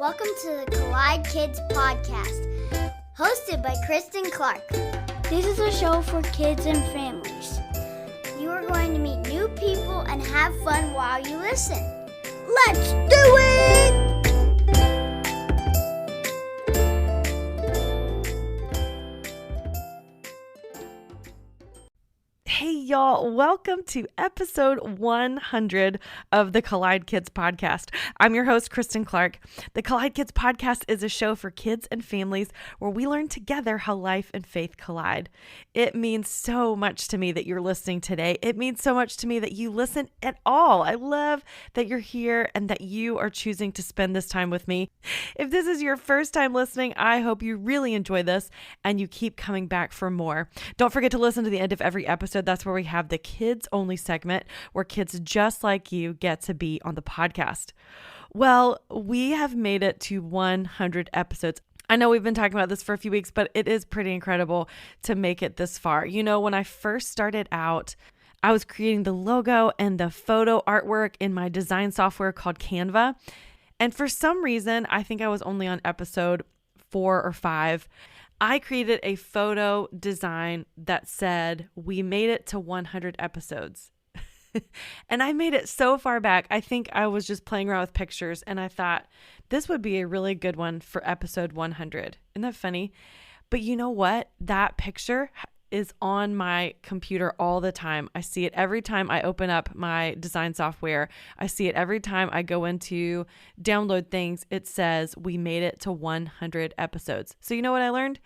Welcome to the Collide Kids podcast, hosted by Christen Clark. This is a show for kids and families. You are going to meet new people and have fun while you listen. Let's do it! Hey y'all, welcome to episode 100 of the Collide Kids podcast. I'm your host, Christen Clark. The Collide Kids podcast is a show for kids and families where we learn together how life and faith collide. It means so much to me that you're listening today. It means so much to me that you listen at all. I love that you're here and that you are choosing to spend this time with me. If this is your first time listening, I hope you really enjoy this and you keep coming back for more. Don't forget to listen to the end of every episode. That's where we have the kids only segment where kids just like you get to be on the podcast. Well, we have made it to 100 episodes. I know we've been talking about this for a few weeks, but it is pretty incredible to make it this far. You know, when I first started out, I was creating the logo and the photo artwork in my design software called Canva. And for some reason, I think I was only on episode 4 or 5. I created a photo design that said, we made it to 100 episodes. And I made it so far back. I think I was just playing around with pictures and I thought this would be a really good one for episode 100. Isn't that funny? But you know what? That picture is on my computer all the time. I see it every time I open up my design software. I see it every time I go into download things. It says we made it to 100 episodes. So you know what I learned?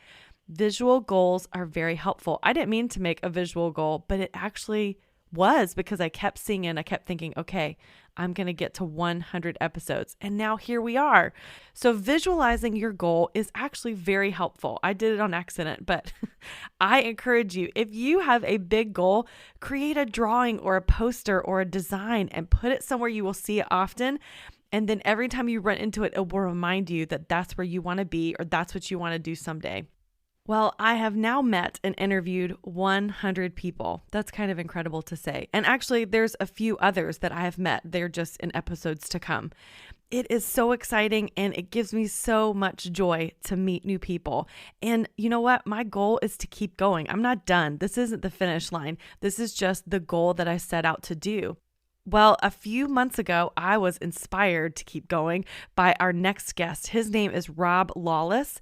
Visual goals are very helpful. I didn't mean to make a visual goal, but it actually was because I kept seeing it and I kept thinking, okay, I'm going to get to 100 episodes. And now here we are. So visualizing your goal is actually very helpful. I did it on accident, but I encourage you, if you have a big goal, create a drawing or a poster or a design and put it somewhere you will see it often. And then every time you run into it, it will remind you that that's where you want to be or that's what you want to do someday. Well, I have now met and interviewed 100 people. That's kind of incredible to say. And actually, there's a few others that I have met. They're just in episodes to come. It is so exciting and it gives me so much joy to meet new people. And you know what? My goal is to keep going. I'm not done. This isn't the finish line. This is just the goal that I set out to do. Well, a few months ago, I was inspired to keep going by our next guest. His name is Rob Lawless.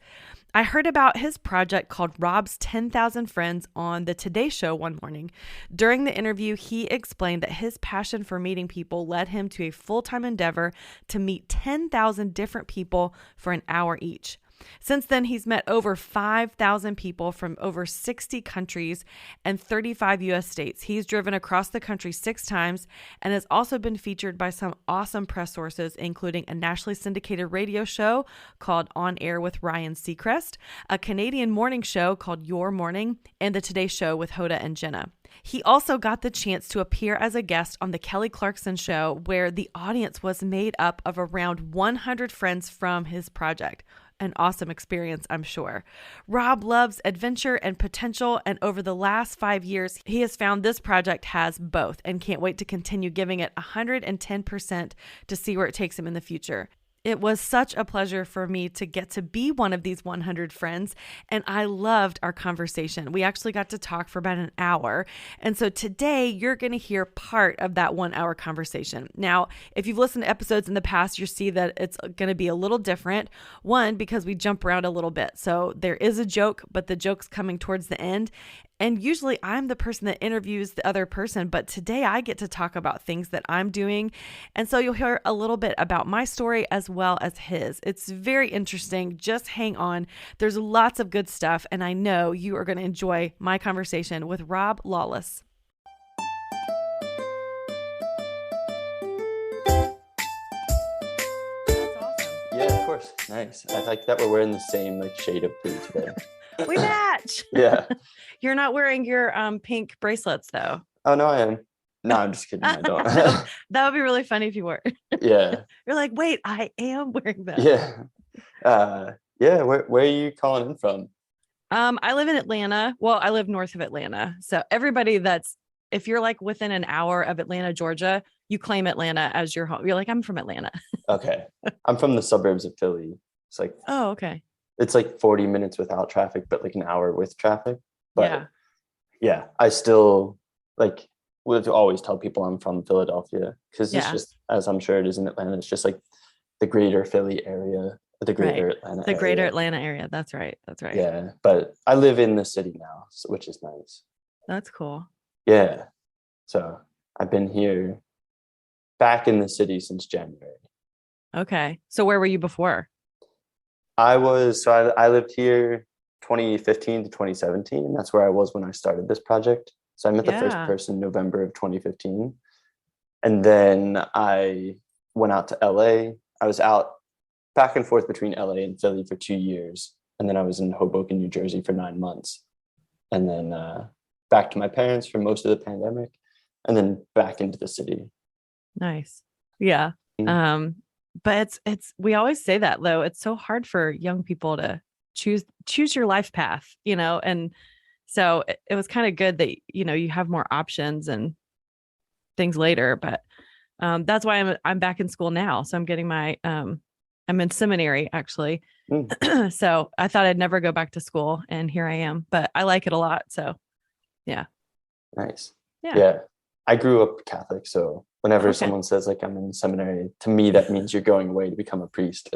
I heard about his project called Rob's 10,000 Friends on the Today Show one morning. During the interview, he explained that his passion for meeting people led him to a full-time endeavor to meet 10,000 different people for an hour each. Since then, he's met over 5,000 people from over 60 countries and 35 U.S. states. He's driven across the country 6 times and has also been featured by some awesome press sources, including a nationally syndicated radio show called On Air with Ryan Seacrest, a Canadian morning show called Your Morning, and the Today Show with Hoda and Jenna. He also got the chance to appear as a guest on the Kelly Clarkson Show, where the audience was made up of around 100 friends from his project. An awesome experience, I'm sure. Rob loves adventure and potential, and over the last 5 years, he has found this project has both and can't wait to continue giving it 110% to see where it takes him in the future. It was such a pleasure for me to get to be one of these 100 friends, and I loved our conversation. We actually got to talk for about an hour, and so today you're going to hear part of that 1 hour conversation. Now, if you've listened to episodes in the past, you see that it's going to be a little different. One, because we jump around a little bit. So there is a joke, but the joke's coming towards the end. And usually I'm the person that interviews the other person, but today I get to talk about things that I'm doing. And so you'll hear a little bit about my story as well as his. It's very interesting. Just hang on. There's lots of good stuff, and I know you are going to enjoy my conversation with Rob Lawless. That's awesome. Yeah, of course. Nice. I like that we're wearing the same shade of blue today. We match. Yeah. You're not wearing your pink bracelets though. Oh, no, I am. No, I'm just kidding. I don't. That would be really funny if you were. Yeah. You're like, wait, I am wearing them. Yeah. Yeah. Where are you calling in from? I live in Atlanta. Well, I live north of Atlanta. So everybody if you're like within an hour of Atlanta, Georgia, you claim Atlanta as your home. You're like, I'm from Atlanta. Okay. I'm from the suburbs of Philly. It's like Oh, okay. it's like 40 minutes without traffic, but like an hour with traffic. But Yeah. yeah, I still like would always tell people I'm from Philadelphia because it's Yeah. just, as I'm sure it is in Atlanta, it's just like the greater Philly area, the greater Right. Atlanta The greater area. Atlanta area. That's right. That's right. Yeah, but I live in the city now, so, which is nice. That's cool. Yeah, so I've been here back in the city since January. Okay. So where were you before? I lived here 2015 to 2017, and that's where I was when I started this project. So I met the first Yeah. person November of 2015. And then I went out to LA. I was out back and forth between LA and Philly for 2 years. And then I was in Hoboken, New Jersey for 9 months. And then back to my parents for most of the pandemic. And then back into the city. Nice. Yeah. Mhm. But it's we always say that though. It's so hard for young people to choose your life path, and so it was kind of good that, you have more options and things later. But that's why I'm back in school now. So I'm getting my I'm in seminary actually. Mm, So I thought I'd never go back to school, and here I am. But I like it a lot. So yeah. nice. Yeah. Yeah. I grew up Catholic. So whenever Okay. someone says like I'm in seminary, to me, that means you're going away to become a priest.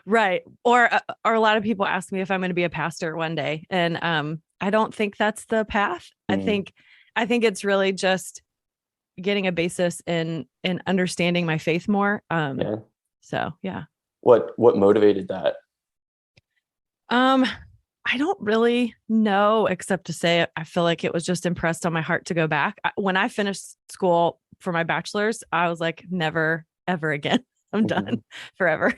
Right. Or a lot of people ask me if I'm going to be a pastor one day. And I don't think that's the path. Mm, I think it's really just getting a basis in understanding my faith more. yeah. So yeah. What motivated that? Um, I don't really know, except to say I feel like it was just impressed on my heart to go back. When I finished school for my bachelor's, I was like, never, ever again. I'm Mhm. done forever.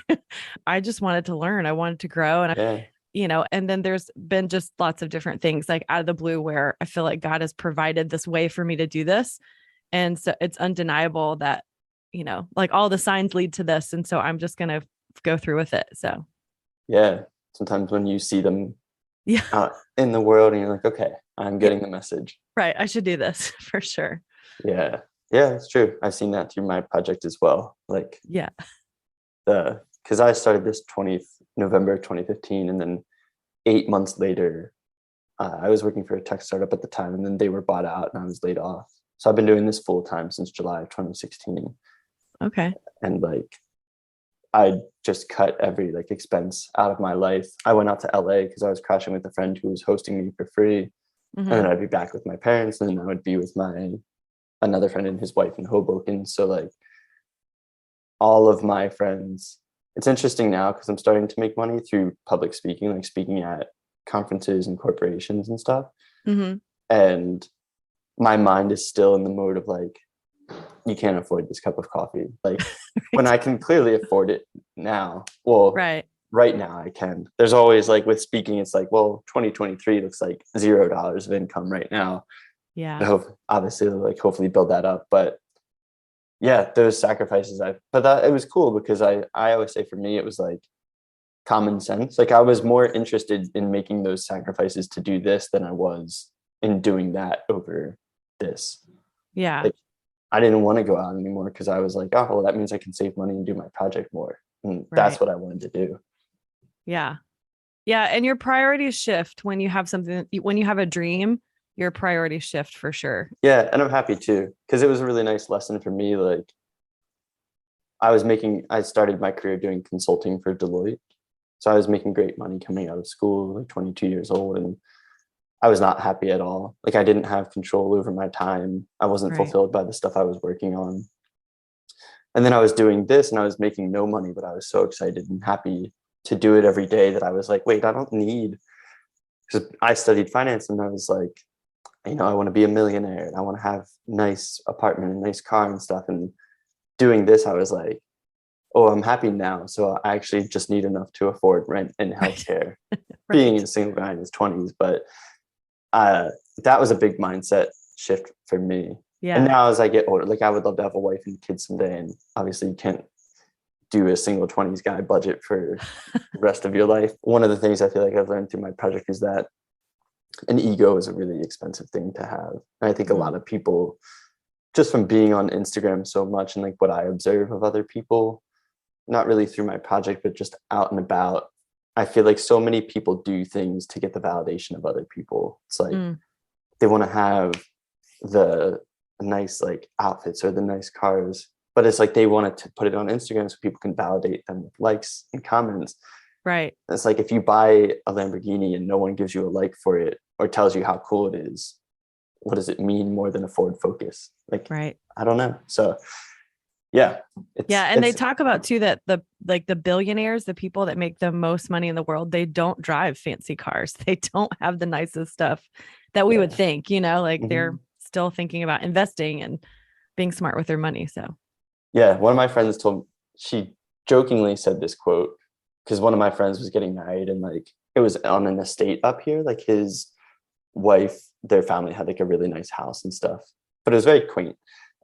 I just wanted to learn. I wanted to grow. And Yeah. and then there's been just lots of different things like out of the blue where I feel like God has provided this way for me to do this. And so it's undeniable that, like all the signs lead to this. And so I'm just going to go through with it. So Yeah. Sometimes when you see them yeah. out in the world and you're like, okay, I'm Yeah. getting the message. Right. I should do this for sure. Yeah. Yeah, it's true. I've seen that through my project as well. Like Yeah. because I started this 20th November 2015, and then 8 months later, I was working for a tech startup at the time, and then they were bought out and I was laid off. So I've been doing this full time since July of 2016. Okay. And like I just cut every like expense out of my life. I went out to LA because I was crashing with a friend who was hosting me for free. And then Mm-hmm. I'd be back with my parents, and then I would be with my another friend and his wife in Hoboken. So like all of my friends, it's interesting now because I'm starting to make money through public speaking, like speaking at conferences and corporations and stuff. Mm-hmm. And my mind is still in the mode of like, you can't afford this cup of coffee. Like when I can clearly afford it now. Well, Right. right now I can. There's always like with speaking, it's like, well, 2023 looks like $0 of income right now. Yeah. Obviously, like hopefully build that up. But yeah, those sacrifices but that it was cool because I always say for me, it was like common sense. Like I was more interested in making those sacrifices to do this than I was in doing that over this. Yeah. Like I didn't want to go out anymore because I was like, oh, well, that means I can save money and do my project more. And that's Right. what I wanted to do. Yeah. Yeah. And your priorities shift when you have when you have a dream, your priorities shift for sure. Yeah. And I'm happy too, because it was a really nice lesson for me. Like I started my career doing consulting for Deloitte. So I was making great money coming out of school, like 22 years old. And I was not happy at all. Like I didn't have control over my time. I wasn't Right. fulfilled by the stuff I was working on. And then I was doing this and I was making no money, but I was so excited and happy to do it every day that I was like, wait, I don't need, because I studied finance and I was like, I want to be a millionaire and I want to have nice apartment and nice car and stuff. And doing this, I was like, oh, I'm happy now. So I actually just need enough to afford rent and healthcare, being Right. a single guy in his 20s. But that was a big mindset shift for me. And Yeah. now as I get older, like I would love to have a wife and kids someday. And obviously you can't do a single 20s guy budget for the rest of your life. One of the things I feel like I've learned through my project is that an ego is a really expensive thing to have. And I think a lot of people just from being on Instagram so much and like what I observe of other people, not really through my project, but just out and about, I feel like so many people do things to get the validation of other people. It's like they want to have the nice like outfits or the nice cars, but it's like they want to put it on Instagram so people can validate them with likes and comments. Right. It's like if you buy a Lamborghini and no one gives you a like for it or tells you how cool it is, what does it mean more than a Ford Focus? Like, right. I don't know. So yeah. And they talk about too that the billionaires, the people that make the most money in the world, they don't drive fancy cars. They don't have the nicest stuff that we would think, like they're still thinking about investing and being smart with their money. So yeah, one of my friends she jokingly said this quote, because one of my friends was getting married and like it was on an estate up here, like his wife, their family had like a really nice house and stuff, but it was very quaint.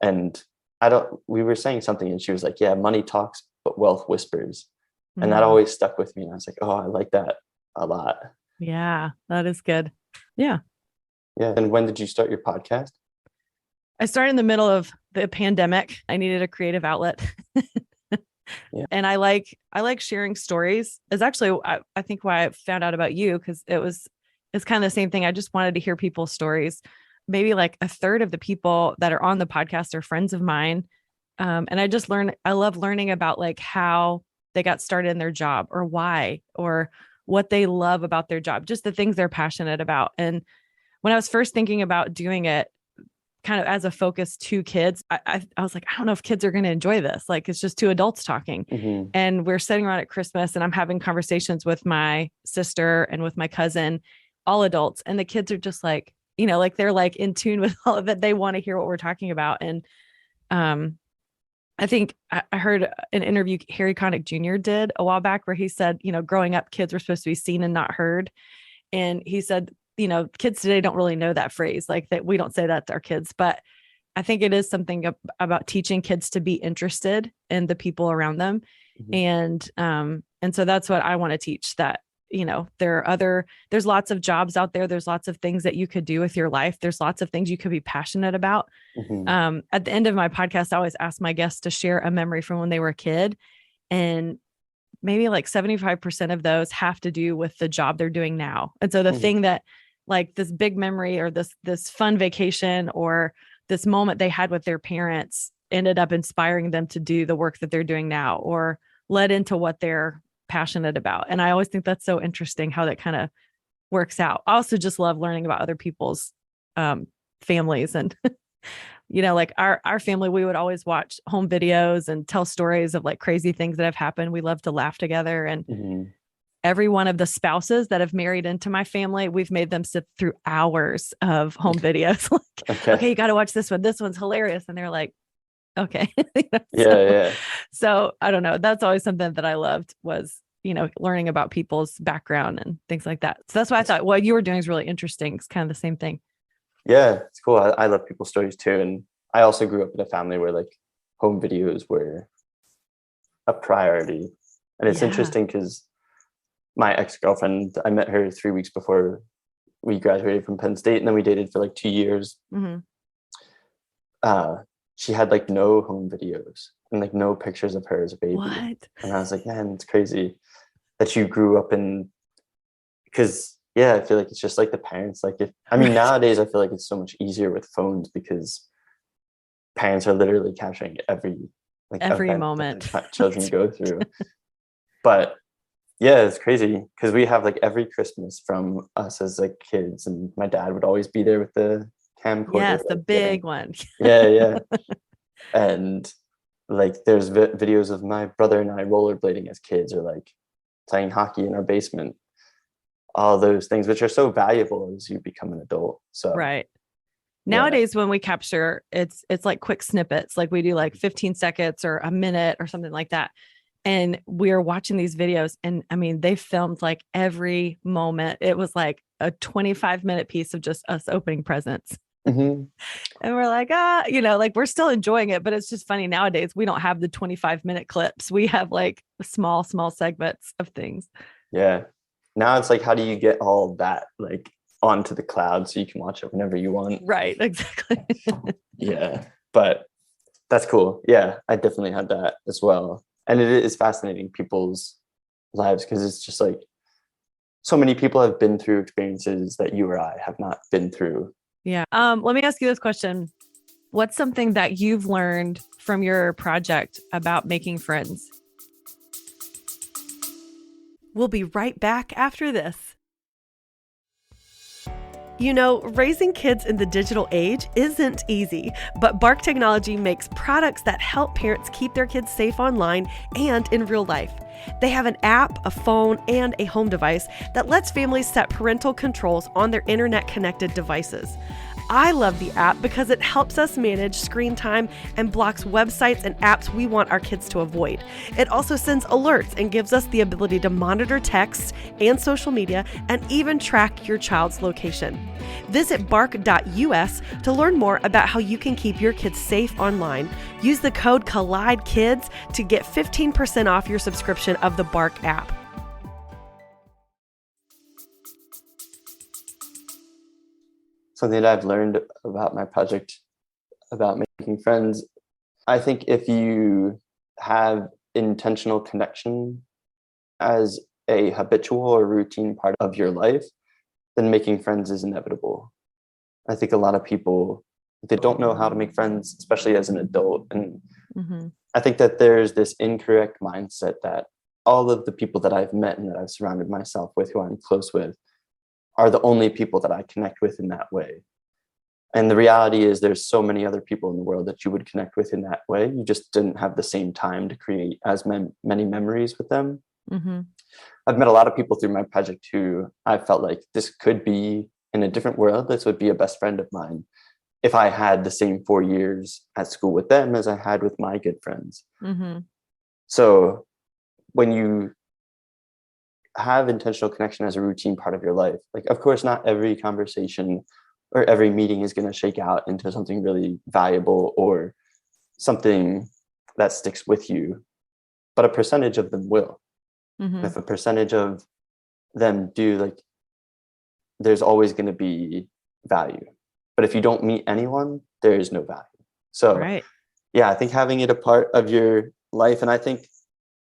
And we were saying something and she was like, yeah, money talks, but wealth whispers. And that always stuck with me. And I was like, oh, I like that a lot. Yeah, that is good. Yeah. Yeah. And when did you start your podcast? I started in the middle of the pandemic. I needed a creative outlet. Yeah. And I like sharing stories. It's actually, I think why I found out about you, because it's kind of the same thing. I just wanted to hear people's stories. Maybe like a third of the people that are on the podcast are friends of mine. And I love learning about like how they got started in their job or why, or what they love about their job, just the things they're passionate about. And when I was first thinking about doing it kind of as a focus to kids, I was like, I don't know if kids are going to enjoy this. Like, it's just two adults talking. And we're sitting around at Christmas and I'm having conversations with my sister and with my cousin, all adults. And the kids are just like, like they're like in tune with all of it. They want to hear what we're talking about. And I think I heard an interview Harry Connick Jr. did a while back where he said, growing up, kids were supposed to be seen and not heard. And he said, kids today don't really know that phrase, like that. We don't say that to our kids, but I think it is something about teaching kids to be interested in the people around them. And so that's what I want to teach, that there's lots of jobs out there. There's lots of things that you could do with your life. There's lots of things you could be passionate about. At the end of my podcast, I always ask my guests to share a memory from when they were a kid. And maybe like 75% of those have to do with the job they're doing now. And so the thing that like this big memory or this fun vacation or this moment they had with their parents ended up inspiring them to do the work that they're doing now or led into what they're passionate about. And I always think that's so interesting how that kind of works out. I also just love learning about other people's families. And, like our family, we would always watch home videos and tell stories of like crazy things that have happened. We love to laugh together. And every one of the spouses that have married into my family, we've made them sit through hours of home videos. Like, okay, you got to watch this one. This one's hilarious. And they're like, okay. So I don't know. That's always something that I loved was, learning about people's background and things like that. So that's why I thought what you were doing is really interesting. It's kind of the same thing. Yeah, it's cool. I love people's stories too. And I also grew up in a family where like home videos were a priority. And it's interesting because my ex-girlfriend, I met her 3 weeks before we graduated from Penn State, and then we dated for like 2 years. She had like no home videos and like no pictures of her as a baby. What? And I was like, man, it's crazy that you grew up in, because I feel like it's just like the parents, like nowadays I feel like it's so much easier with phones because parents are literally capturing every moment that children go through. But yeah, it's crazy because we have like every Christmas from us as like kids, and my dad would always be there with the camcorder. Yes, the big one. Yeah. And like there's videos of my brother and I rollerblading as kids or like playing hockey in our basement. All those things which are so valuable as you become an adult. So right. Nowadays, when we capture, it's like quick snippets, like we do like 15 seconds or a minute or something like that. And we're watching these videos and they filmed like every moment. It was like a 25-minute piece of just us opening presents. And we're like, like we're still enjoying it, but it's just funny. Nowadays, we don't have the 25-minute clips. We have like small segments of things. Yeah. Now it's like, how do you get all that like onto the cloud so you can watch it whenever you want? Right. Exactly. Yeah. But that's cool. Yeah, I definitely had that as well. And it is fascinating people's lives because it's just like so many people have been through experiences that you or I have not been through. Yeah. Let me ask you this question. What's something that you've learned from your project about making friends? We'll be right back after this. You know, raising kids in the digital age isn't easy, but Bark Technology makes products that help parents keep their kids safe online and in real life. They have an app, a phone, and a home device that lets families set parental controls on their internet-connected devices. I love the app because it helps us manage screen time and blocks websites and apps we want our kids to avoid. It also sends alerts and gives us the ability to monitor texts and social media and even track your child's location. Visit bark.us to learn more about how you can keep your kids safe online. Use the code COLLIDEKIDS to get 15% off your subscription of the Bark app. Something that I've learned about my project about making friends, I think if you have intentional connection as a habitual or routine part of your life, then making friends is inevitable. I think a lot of people, they don't know how to make friends, especially as an adult. And I think that there's this incorrect mindset that all of the people that I've met and that I've surrounded myself with, who I'm close with, are the only people that I connect with in that way. And the reality is there's so many other people in the world that you would connect with in that way. You just didn't have the same time to create as many memories with them. I've met a lot of people through my project who I felt like this could be in a different world. This would be a best friend of mine if I had the same 4 years at school with them as I had with my good friends. So when you have intentional connection as a routine part of your life, like, of course, not every conversation or every meeting is going to shake out into something really valuable or something that sticks with you, but a percentage of them will. If a percentage of them do, like, there's always going to be value. But if you don't meet anyone, there is no value. So yeah, I think having it a part of your life, and I think,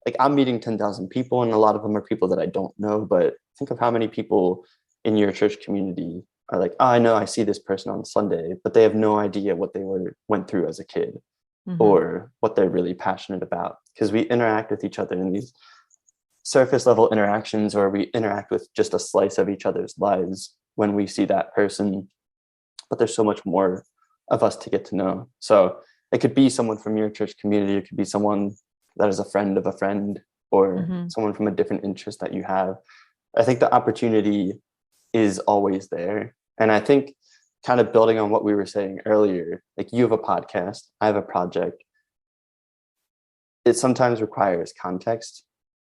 like, I'm meeting 10,000 people and a lot of them are people that I don't know, but think of how many people in your church community are like, oh, I know I see this person on Sunday, but they have no idea what they went through as a kid or what they're really passionate about. Because we interact with each other in these surface level interactions, or we interact with just a slice of each other's lives when we see that person. But there's so much more of us to get to know. So it could be someone from your church community. It could be someone that is a friend of a friend, or someone from a different interest that you have. I think the opportunity is always there. And I think, kind of building on what we were saying earlier, like, you have a podcast, I have a project. It sometimes requires context.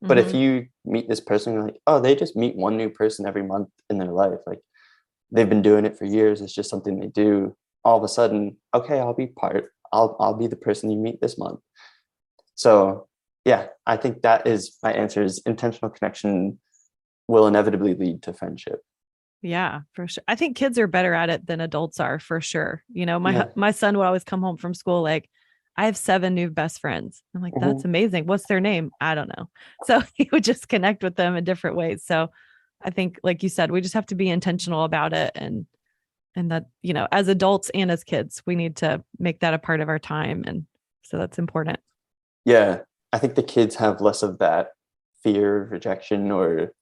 But if you meet this person, you're like, oh, they just meet one new person every month in their life. Like, they've been doing it for years. It's just something they do. All of a sudden, okay, I'll be the person you meet this month. So yeah, I think that is my answer, is intentional connection will inevitably lead to friendship. Yeah, for sure. I think kids are better at it than adults are, for sure. You know, my son would always come home from school like, I have 7 new best friends. I'm like, that's amazing. What's their name? I don't know. So he would just connect with them in different ways. So I think, like you said, we just have to be intentional about it. And that, you know, as adults and as kids, we need to make that a part of our time. And so that's important. Yeah. I think the kids have less of that fear of rejection or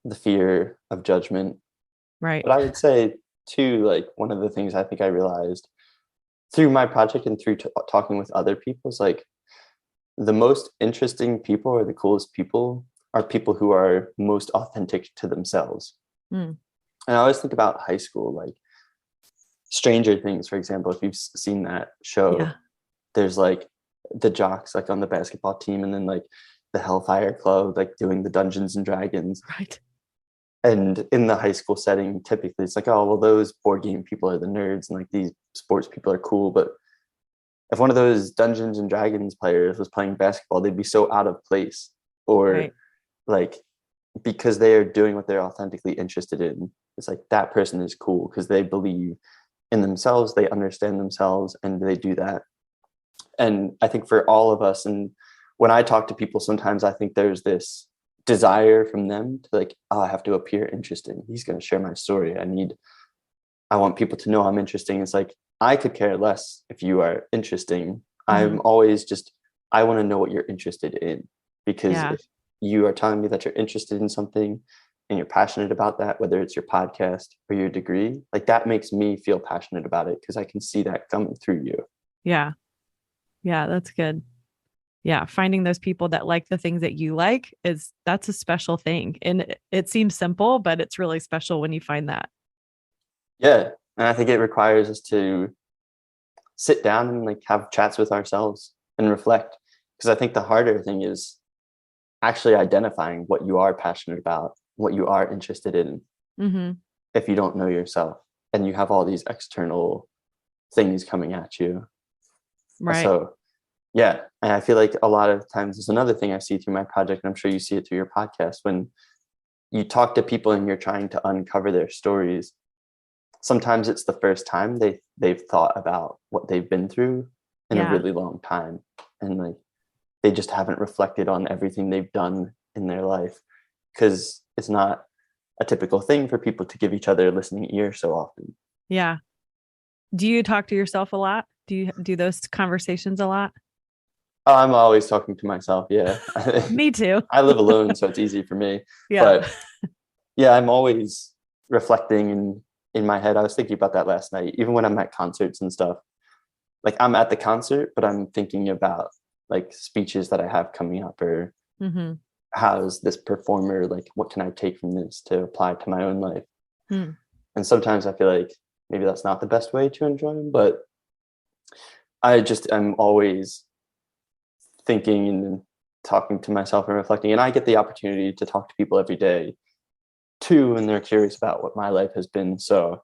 the fear of judgment. Right. But I would say too, like, one of the things I think I realized through my project and through talking with other people is, like, the most interesting people or the coolest people are people who are most authentic to themselves. And I always think about high school, like Stranger Things, for example. If you've seen that show, there's like the jocks, like, on the basketball team, and then like the Hellfire Club, like, doing the Dungeons and Dragons. Right. And in the high school setting, typically it's like, oh, well, those board game people are the nerds and, like, these sports people are cool. But if one of those Dungeons and Dragons players was playing basketball, they'd be so out of place, or like, because they are doing what they're authentically interested in. It's like, that person is cool because they believe in themselves, they understand themselves, and they do that. And I think for all of us, and when I talk to people, sometimes I think there's this desire from them to like, oh, I have to appear interesting. He's going to share my story. I want people to know I'm interesting. It's like, I could care less if you are interesting. I'm always just, I want to know what you're interested in, because if you are telling me that you're interested in something and you're passionate about that, whether it's your podcast or your degree, like that makes me feel passionate about it, because I can see that coming through you. Yeah. Yeah, that's good. Yeah. Finding those people that like the things that you like that's a special thing. And it seems simple, but it's really special when you find that. Yeah. And I think it requires us to sit down and like have chats with ourselves and reflect. Because I think the harder thing is actually identifying what you are passionate about, what you are interested in, if you don't know yourself and you have all these external things coming at you. Right. So, yeah. And I feel like a lot of times there's another thing I see through my project, and I'm sure you see it through your podcast, when you talk to people and you're trying to uncover their stories. Sometimes it's the first time they've thought about what they've been through in a really long time. And like, they just haven't reflected on everything they've done in their life, because it's not a typical thing for people to give each other a listening ear so often. Yeah. Do you talk to yourself a lot? Do you do those conversations a lot? Oh, I'm always talking to myself. Yeah. Me too. I live alone, so it's easy for me. Yeah. But yeah, I'm always reflecting in my head. I was thinking about that last night, even when I'm at concerts and stuff. Like, I'm at the concert, but I'm thinking about like speeches that I have coming up, or how's this performer, like, what can I take from this to apply to my own life? And sometimes I feel like maybe that's not the best way to enjoy them, but I'm always thinking and talking to myself and reflecting. And I get the opportunity to talk to people every day too, and they're curious about what my life has been. So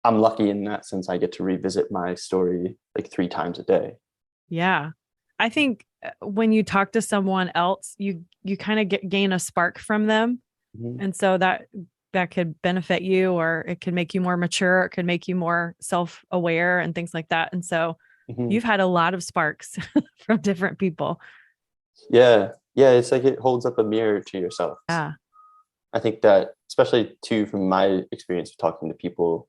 I'm lucky in that sense. I get to revisit my story like 3 times a day. Yeah. I think when you talk to someone else, you kind of gain a spark from them. And so that could benefit you, or it could make you more mature. It could make you more self-aware and things like that. And so you've had a lot of sparks from different people. Yeah. Yeah. It's like it holds up a mirror to yourself. Yeah. I think that, especially too, from my experience of talking to people,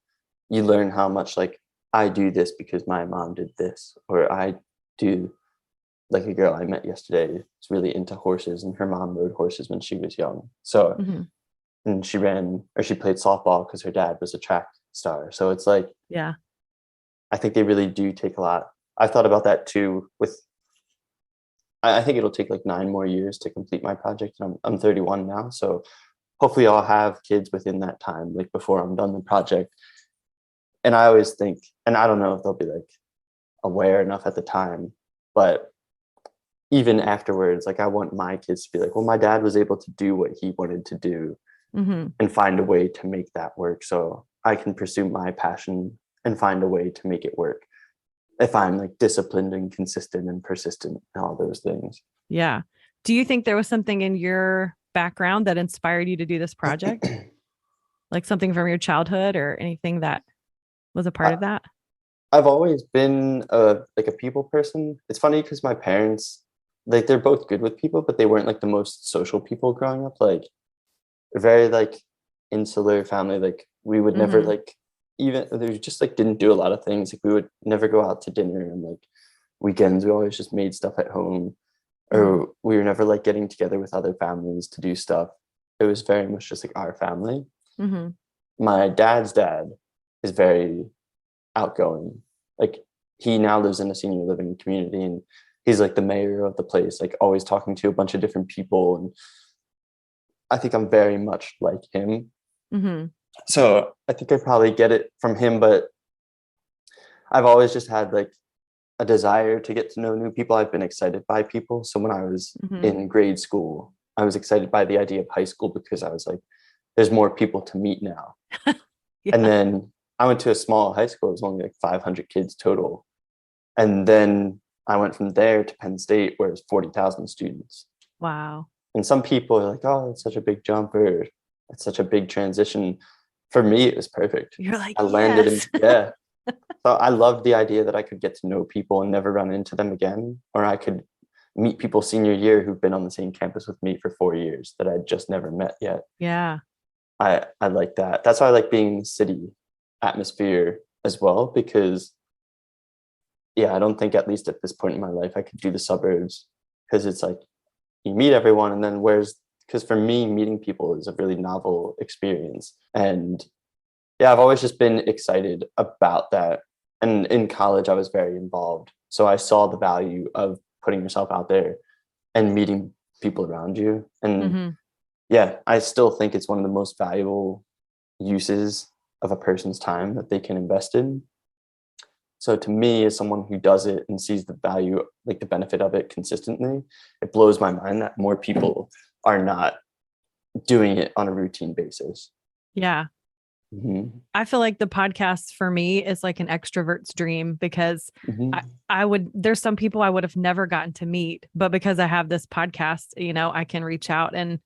you learn how much like, I do this because my mom did this, or I do, like a girl I met yesterday is really into horses, and her mom rode horses when she was young. So, and she played softball because her dad was a track star. So it's like, yeah, I think they really do take a lot. I've thought about that too. I think it'll take like 9 more years to complete my project. And I'm 31 now. So hopefully I'll have kids within that time, like before I'm done the project. And I always think, and I don't know if they'll be like aware enough at the time, but even afterwards, like I want my kids to be like, well, my dad was able to do what he wanted to do and find a way to make that work. So I can pursue my passion and find a way to make it work if I'm like disciplined and consistent and persistent and all those things. Yeah. Do you think there was something in your background that inspired you to do this project? Like something from your childhood or anything that was a part of that? I've always been a people person. It's funny because my parents, like, they're both good with people, but they weren't like the most social people growing up. Like, very like insular family. Like, we would never like, even they just like didn't do a lot of things. Like, we would never go out to dinner, and like weekends we always just made stuff at home, or we were never like getting together with other families to do stuff. It was very much just like our family. My dad's dad is very outgoing. Like, he now lives in a senior living community, and he's like the mayor of the place, like always talking to a bunch of different people. And I think I'm very much like him. So I think I probably get it from him, but I've always just had like a desire to get to know new people. I've been excited by people. So when I was in grade school, I was excited by the idea of high school, because I was like, there's more people to meet now. And then I went to a small high school. It was only like 500 kids total. And then I went from there to Penn State, where it's 40,000 students. Wow. And some people are like, oh, it's such a big jump, or it's such a big transition. For me, it was perfect. You're like, I landed in, So I loved the idea that I could get to know people and never run into them again, or I could meet people senior year who've been on the same campus with me for 4 years that I'd just never met yet. Yeah. I like that. That's why I like being in the city atmosphere as well, because I don't think, at least at this point in my life, I could do the suburbs, because it's like you meet everyone, and then because for me, meeting people is a really novel experience. And I've always just been excited about that. And in college, I was very involved. So I saw the value of putting yourself out there and meeting people around you. And I still think it's one of the most valuable uses of a person's time that they can invest in. So to me, as someone who does it and sees the value, like the benefit of it consistently, it blows my mind that more people are not doing it on a routine basis. Yeah. I feel like the podcast for me is like an extrovert's dream, because there's some people I would have never gotten to meet, but because I have this podcast, I can reach out and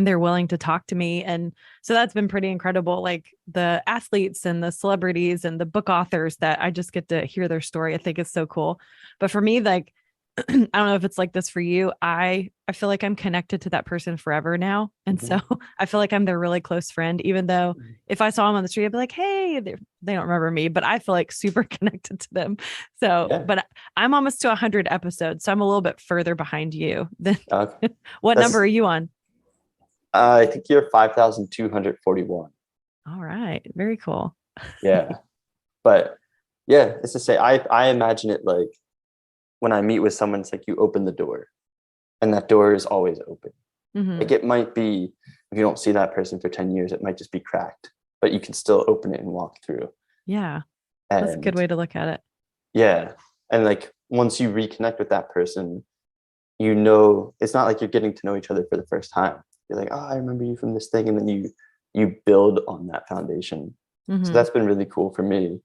they're willing to talk to me. And so that's been pretty incredible. Like the athletes and the celebrities and the book authors that I just get to hear their story. I think it's so cool. But for me, like, I don't know if it's like this for you. I feel like I'm connected to that person forever now. And so I feel like I'm their really close friend, even though if I saw them on the street, I'd be like, hey, they don't remember me, but I feel like super connected to them. So, but I'm almost to 100 episodes. So I'm a little bit further behind you than what number are you on? I think you're 5,241. All right. Very cool. Yeah. But it's to say, I imagine it like, when I meet with someone, it's like you open the door, and that door is always open. Like it might be, if you don't see that person for 10 years, it might just be cracked, but you can still open it and walk through. Yeah. That's a good way to look at it. Yeah. And like, once you reconnect with that person, it's not like you're getting to know each other for the first time. You're like, oh, I remember you from this thing. And then you build on that foundation. So that's been really cool for me.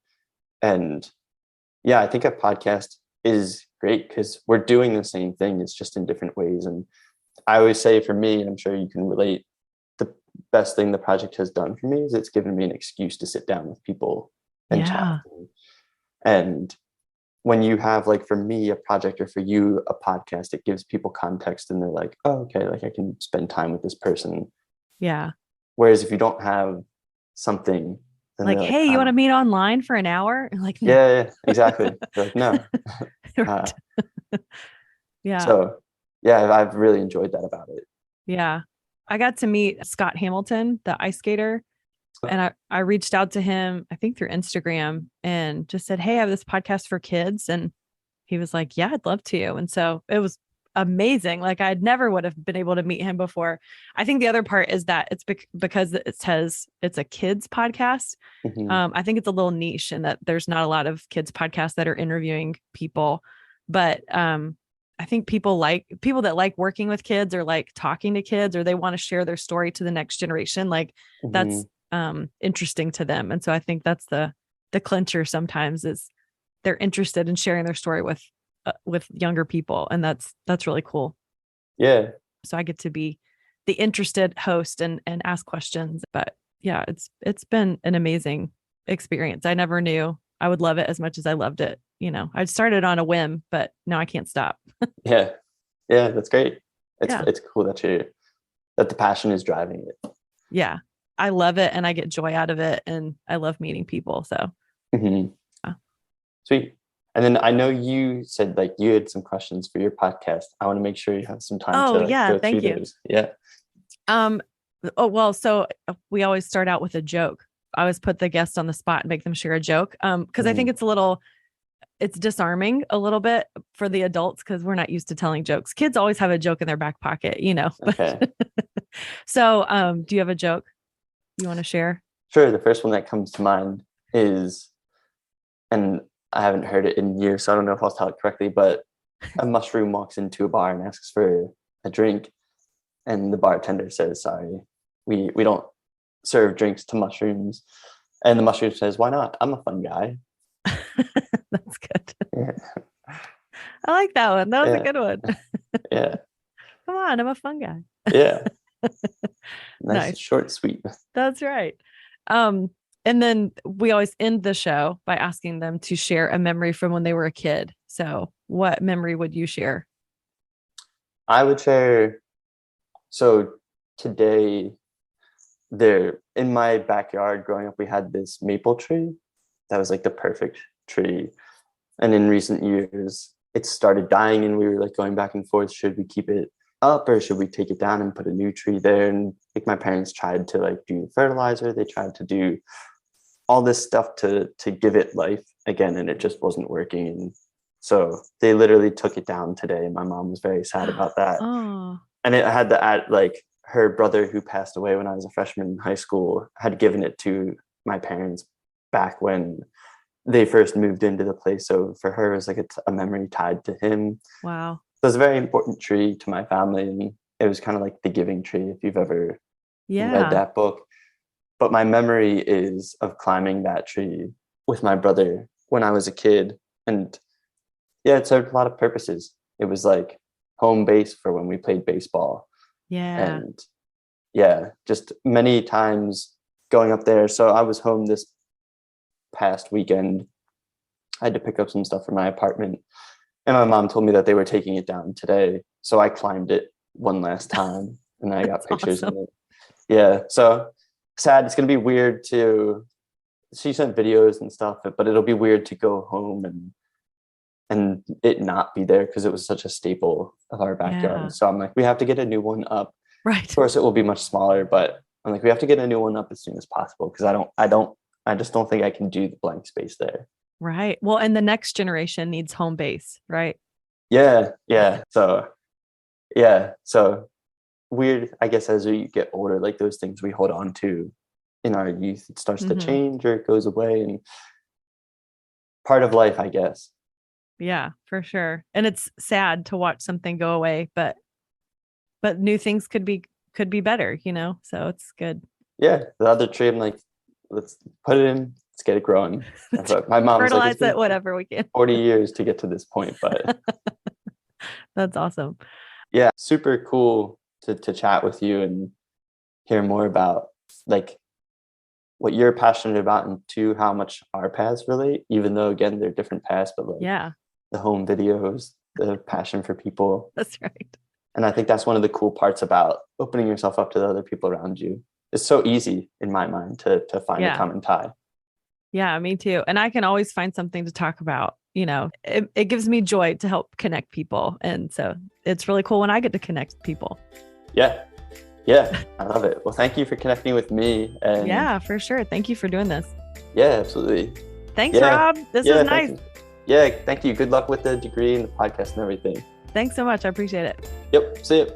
And I think a podcast is great because we're doing the same thing. It's just in different ways. And I always say, for me, and I'm sure you can relate, the best thing the project has done for me is it's given me an excuse to sit down with people and chat with them. And when you have, like, for me, a project, or for you, a podcast, it gives people context, and they're like, oh, okay, like I can spend time with this person. Yeah. Whereas if you don't have something, like, hey, you want to meet online for an hour? Like, no. Yeah, exactly. Like, no. Yeah. So, I've really enjoyed that about it. Yeah. I got to meet Scott Hamilton, the ice skater. And I reached out to him, I think through Instagram, and just said, hey, I have this podcast for kids. And he was like, yeah, I'd love to. And so it was amazing. Like, I never would have been able to meet him before. I think the other part is that it's because it's a kids podcast. I think it's a little niche in that there's not a lot of kids podcasts that are interviewing people, but I think people that like working with kids, or like talking to kids, or they want to share their story to the next generation. Like that's interesting to them. And so I think that's the clincher sometimes, is they're interested in sharing their story with younger people. And that's really cool. Yeah. So I get to be the interested host and ask questions. But yeah, it's been an amazing experience. I never knew I would love it as much as I loved it. I started on a whim, but now I can't stop. Yeah, that's great. It's cool that the passion is driving it. Yeah, I love it, and I get joy out of it, and I love meeting people. So sweet. And then I know you said, like, you had some questions for your podcast. I want to make sure you have some time to go thank through you. those. Yeah. So we always start out with a joke. I always put the guest on the spot and make them share a joke. Because I think it's disarming a little bit for the adults, because we're not used to telling jokes. Kids always have a joke in their back pocket, Okay. So, do you have a joke you want to share? Sure. The first one that comes to mind is, and I haven't heard it in years, so I don't know if I'll tell it correctly, but a mushroom walks into a bar and asks for a drink, and the bartender says, sorry, we don't serve drinks to mushrooms. And the mushroom says, why not? I'm a fun guy. That's good. Yeah. I like that one. That was a good one. Yeah. Come on, I'm a fun guy. Yeah. Nice. Short, sweet. That's right. And then we always end the show by asking them to share a memory from when they were a kid. So what memory would you share? I would share, so today, there in my backyard growing up, we had this maple tree that was like the perfect tree. And in recent years, it started dying, and we were like going back and forth. Should we keep it up or should we take it down and put a new tree there? And like my parents tried to like do fertilizer. They tried to do all this stuff to give it life again, and it just wasn't working. And so they literally took it down today. And my mom was very sad about that. Oh, And it had the like her brother, who passed away when I was a freshman in high school, had given it to my parents back when they first moved into the place. So for her, it was like a memory tied to him. wow. So it's a very important tree to my family. And it was kind of like the giving tree, if you've ever read that book. But my memory is of climbing that tree with my brother when I was a kid. And yeah, it served a lot of purposes. It was like home base for when we played baseball. Yeah. And yeah, just many times going up there. So I was home this past weekend. I had to pick up some stuff from my apartment, and my mom told me that they were taking it down today. So I climbed it one last time, and I got pictures awesome. of it. Yeah, so sad. It's gonna be weird to. She sent videos and stuff, but it'll be weird to go home and it not be there because it was such a staple of our backyard. Yeah. So I'm like, we have to get a new one up. Right. Of course, it will be much smaller, but I'm like, we have to get a new one up as soon as possible because I just don't think I can do the blank space there. Right. Well, and the next generation needs home base, right? Yeah. So weird, I guess, as you get older, like those things we hold on to in our youth, it starts to change or it goes away, and part of life, I guess. Yeah, for sure. And it's sad to watch something go away, but new things could be better, so it's good. Yeah. The other tree, I'm like, let's put it in, let's get it growing. That's what my mom was like, Fertilize it, whatever we can. 40 years to get to this point, but that's awesome. Yeah, super cool to chat with you and hear more about like what you're passionate about, and to how much our paths relate, even though again they're different paths, but like the home videos, the passion for people. That's right. And I think that's one of the cool parts about opening yourself up to the other people around you. It's so easy in my mind to find a common tie. Yeah, me too. And I can always find something to talk about. It gives me joy to help connect people. And so it's really cool when I get to connect people. Yeah, I love it. Well, thank you for connecting with me. And yeah, for sure. Thank you for doing this. Yeah, absolutely. Thanks, Rob. This was nice. Yeah, thank you. Good luck with the degree and the podcast and everything. Thanks so much. I appreciate it. Yep. See you.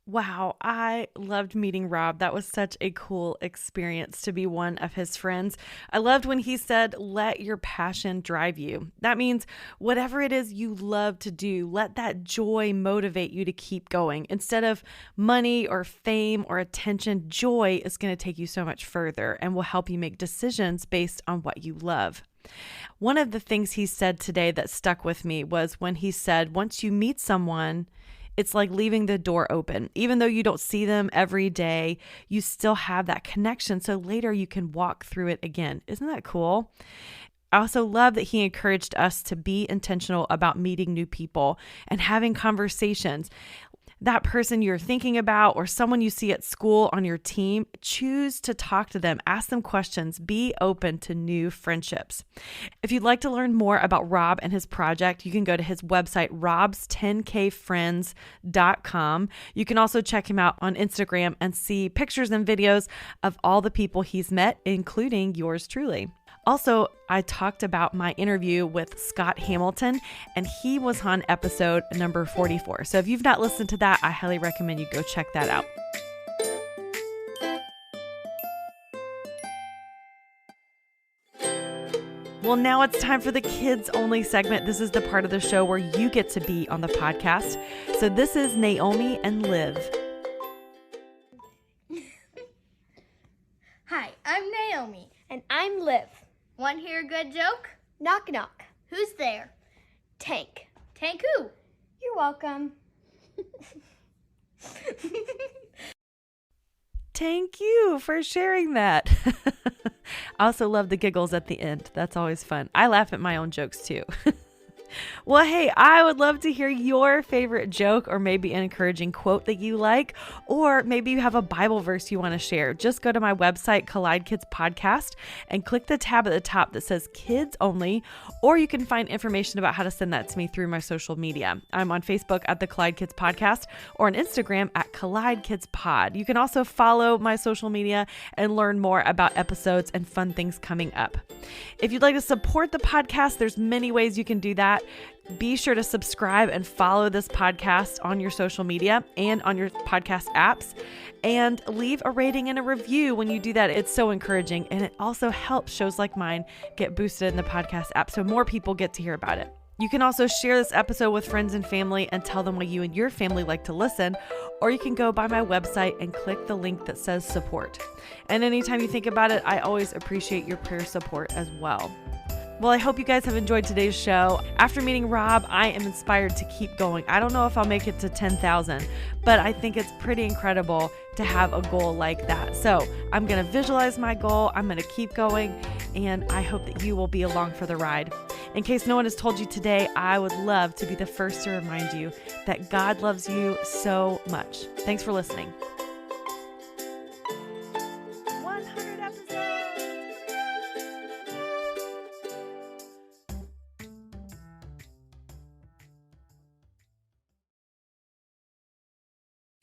Wow, I loved meeting Rob. That was such a cool experience to be one of his friends. I loved when he said, let your passion drive you. That means whatever it is you love to do, let that joy motivate you to keep going. Instead of money or fame or attention, joy is going to take you so much further and will help you make decisions based on what you love. One of the things he said today that stuck with me was when he said, once you meet someone, it's like leaving the door open. Even though you don't see them every day, you still have that connection. So later you can walk through it again. Isn't that cool? I also love that he encouraged us to be intentional about meeting new people and having conversations. That person you're thinking about or someone you see at school on your team, choose to talk to them, ask them questions, be open to new friendships. If you'd like to learn more about Rob and his project, you can go to his website, robs10kfriends.com. You can also check him out on Instagram and see pictures and videos of all the people he's met, including yours truly. Also, I talked about my interview with Scott Hamilton, and he was on episode number 44. So if you've not listened to that, I highly recommend you go check that out. Well, now it's time for the kids only segment. This is the part of the show where you get to be on the podcast. So this is Naomi and Liv. Hi, I'm Naomi. And I'm Liv. Want to hear a good joke? Knock knock. Who's there? Tank. Tank who? You're welcome. Thank you for sharing that. I also love the giggles at the end. That's always fun. I laugh at my own jokes too. Well, hey, I would love to hear your favorite joke or maybe an encouraging quote that you like, or maybe you have a Bible verse you want to share. Just go to my website, Collide Kids Podcast, and click the tab at the top that says Kids Only, or you can find information about how to send that to me through my social media. I'm on Facebook at the Collide Kids Podcast or on Instagram at Collide Kids Pod. You can also follow my social media and learn more about episodes and fun things coming up. If you'd like to support the podcast, there's many ways you can do that. Be sure to subscribe and follow this podcast on your social media and on your podcast apps, and leave a rating and a review. When you do that, it's so encouraging, and it also helps shows like mine get boosted in the podcast app so more people get to hear about it. You can also share this episode with friends and family and tell them why you and your family like to listen, or you can go by my website and click the link that says support. And anytime you think about it, I always appreciate your prayer support as well. Well, I hope you guys have enjoyed today's show. After meeting Rob, I am inspired to keep going. I don't know if I'll make it to 10,000, but I think it's pretty incredible to have a goal like that. So I'm going to visualize my goal. I'm going to keep going, and I hope that you will be along for the ride. In case no one has told you today, I would love to be the first to remind you that God loves you so much. Thanks for listening. 100 episodes!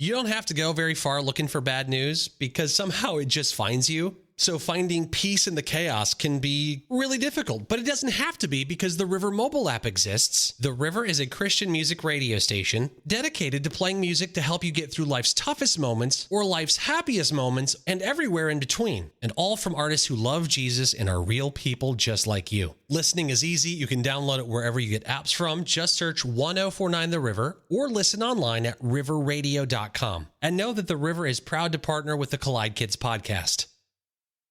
You don't have to go very far looking for bad news because somehow it just finds you. So finding peace in the chaos can be really difficult, but it doesn't have to be because the River mobile app exists. The River is a Christian music radio station dedicated to playing music to help you get through life's toughest moments or life's happiest moments and everywhere in between. And all from artists who love Jesus and are real people just like you. Listening is easy. You can download it wherever you get apps from. Just search 1049 The River or listen online at riverradio.com. And know that The River is proud to partner with the Collide Kids podcast.